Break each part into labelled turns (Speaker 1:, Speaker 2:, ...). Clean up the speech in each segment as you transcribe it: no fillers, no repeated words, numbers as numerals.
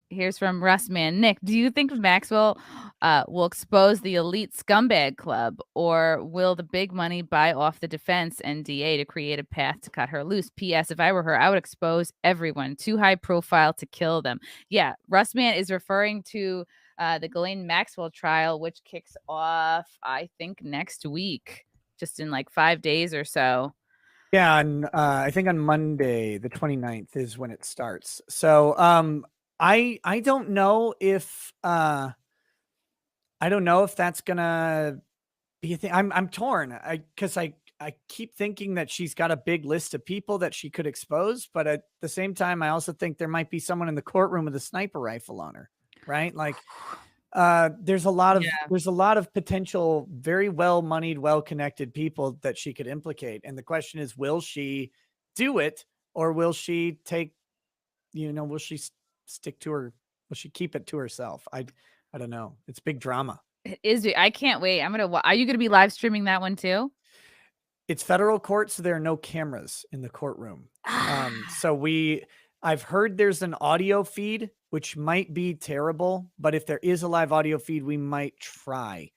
Speaker 1: Here's from Russman. Nick, do you think Maxwell will expose the elite scumbag club, or will the big money buy off the defense and DA to create a path to cut her loose? P.S. If I were her, I would expose everyone. Too high profile to kill them. Yeah, Russman is referring to the Ghislaine Maxwell trial, which kicks off, I think, next week, just in like 5 days or so.
Speaker 2: Yeah, I think on Monday, the 29th is when it starts. So I don't know if that's gonna be a thing. I'm torn. Because I keep thinking that she's got a big list of people that she could expose, but at the same time, I also think there might be someone in the courtroom with a sniper rifle on her, right? Like there's a lot of potential, very well moneyed, well connected people that she could implicate. And the question is, will she do it, or will she take, will she stick to her? Will she keep it to herself? I don't know. It's big drama.
Speaker 1: It is. I can't wait. Are you gonna be live streaming that one too?
Speaker 2: It's federal court, so there are no cameras in the courtroom. I've heard there's an audio feed, which might be terrible, but if there is a live audio feed, we might try.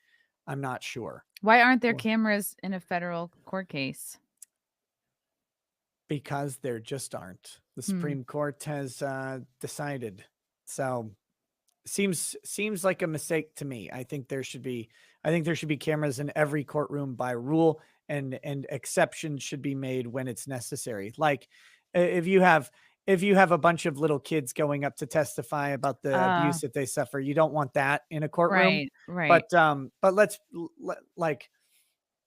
Speaker 2: I'm not sure.
Speaker 1: Why aren't there cameras in a federal court case?
Speaker 2: Because there just aren't. The Supreme Court has decided. So seems like a mistake to me. I think there should be cameras in every courtroom by rule, and exceptions should be made when it's necessary. Like if you have a bunch of little kids going up to testify about the abuse that they suffer, you don't want that in a courtroom.
Speaker 1: Right.
Speaker 2: But let's like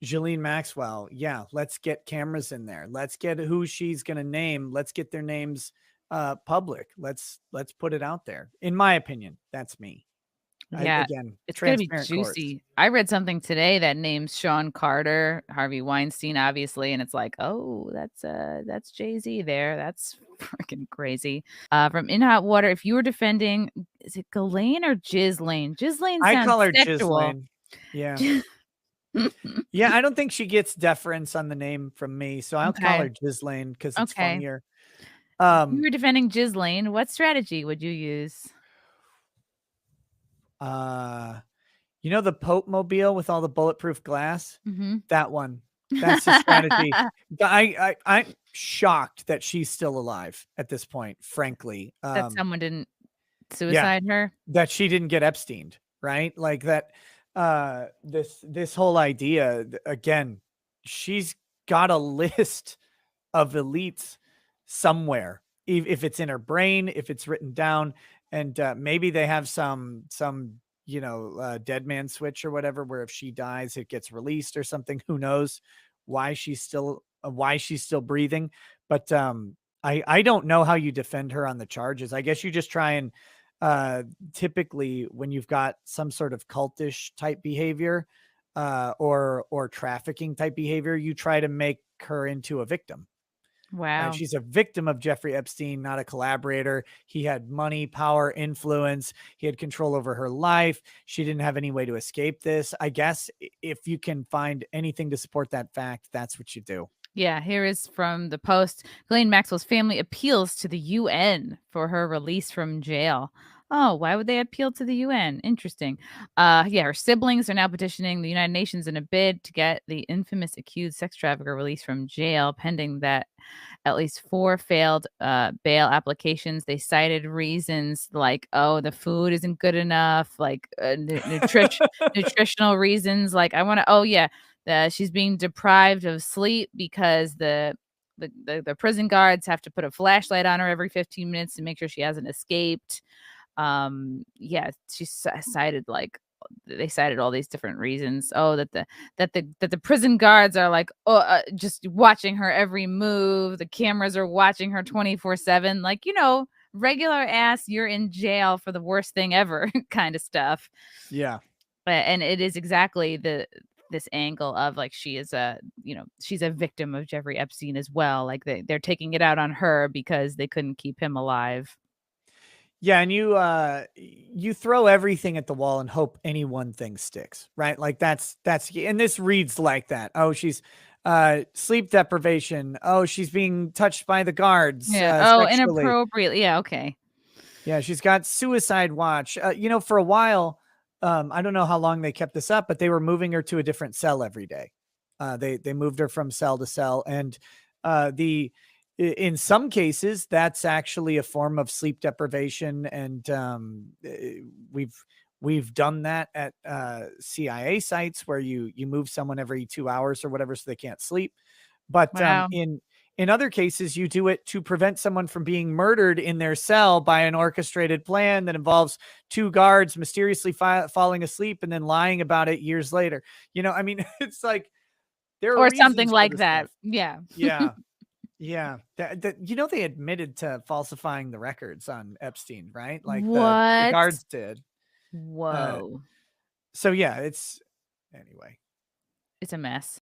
Speaker 2: Ghislaine Maxwell. Yeah. Let's get cameras in there. Let's get who she's going to name. Let's get their names public. Let's put it out there. In my opinion, that's me.
Speaker 1: Yeah, it's gonna be juicy. Courts. I read something today that names Sean Carter, Harvey Weinstein, obviously, and it's like, oh, that's Jay-Z there. That's freaking crazy. From In Hot Water, if you were defending, is it Ghislaine or Ghislaine? Ghislaine sounds
Speaker 2: I call her
Speaker 1: sexual.
Speaker 2: Ghislaine. Yeah. Yeah, I don't think she gets deference on the name from me, so I'll call her Ghislaine because it's funnier.
Speaker 1: If you were defending Ghislaine, what strategy would you use?
Speaker 2: The Pope mobile with all the bulletproof glass?
Speaker 1: Mm-hmm.
Speaker 2: That one. That's the strategy. I'm shocked that she's still alive at this point, frankly.
Speaker 1: That someone didn't suicide her?
Speaker 2: That she didn't get Epsteined, right? Like that, this whole idea, again, she's got a list of elites somewhere, if it's in her brain, if it's written down. And maybe they have some dead man switch or whatever, where if she dies, it gets released or something. Who knows why she's still breathing? But I don't know how you defend her on the charges. I guess you just try and typically when you've got some sort of cultish type behavior or trafficking type behavior, you try to make her into a victim.
Speaker 1: Wow.
Speaker 2: And she's a victim of Jeffrey Epstein, not a collaborator. He had money, power, influence. He had control over her life. She didn't have any way to escape this. I guess if you can find anything to support that fact, that's what you do.
Speaker 1: Yeah, here is from the Post. Ghislaine Maxwell's family appeals to the UN for her release from jail. Oh, why would they appeal to the UN? Interesting. Her siblings are now petitioning the United Nations in a bid to get the infamous accused sex trafficker released from jail, pending that at least 4 failed bail applications. They cited reasons like, oh, the food isn't good enough, like nutritional reasons. Like, she's being deprived of sleep because the prison guards have to put a flashlight on her every 15 minutes to make sure she hasn't escaped. She cited they cited all these different reasons. Oh, that the prison guards are like, just watching her every move. The cameras are watching her 24/7. Like, regular ass, you're in jail for the worst thing ever kind of stuff.
Speaker 2: Yeah.
Speaker 1: And it is exactly this angle of like, she is she's a victim of Jeffrey Epstein as well. Like they're taking it out on her because they couldn't keep him alive.
Speaker 2: Yeah, and you throw everything at the wall and hope any one thing sticks, right? Like that's and this reads like that. Oh, she's sleep deprivation. Oh, she's being touched by the guards.
Speaker 1: Yeah.
Speaker 2: Sexually.
Speaker 1: Inappropriately. Yeah. Okay.
Speaker 2: Yeah, she's got suicide watch. For a while, I don't know how long they kept this up, but they were moving her to a different cell every day. They moved her from cell to cell, and in some cases that's actually a form of sleep deprivation, and we've done that at CIA sites where you move someone every 2 hours or whatever so they can't sleep. But
Speaker 1: Wow.
Speaker 2: in other cases, you do it to prevent someone from being murdered in their cell by an orchestrated plan that involves 2 guards mysteriously falling asleep and then lying about it years later. I mean, it's like there are
Speaker 1: Or something
Speaker 2: reasons for
Speaker 1: like
Speaker 2: this
Speaker 1: that.
Speaker 2: stuff.
Speaker 1: Yeah.
Speaker 2: Yeah. Yeah. They admitted to falsifying the records on Epstein, right? Like the
Speaker 1: What?
Speaker 2: guards did.
Speaker 1: Whoa.
Speaker 2: So yeah, it's anyway.
Speaker 1: It's a mess.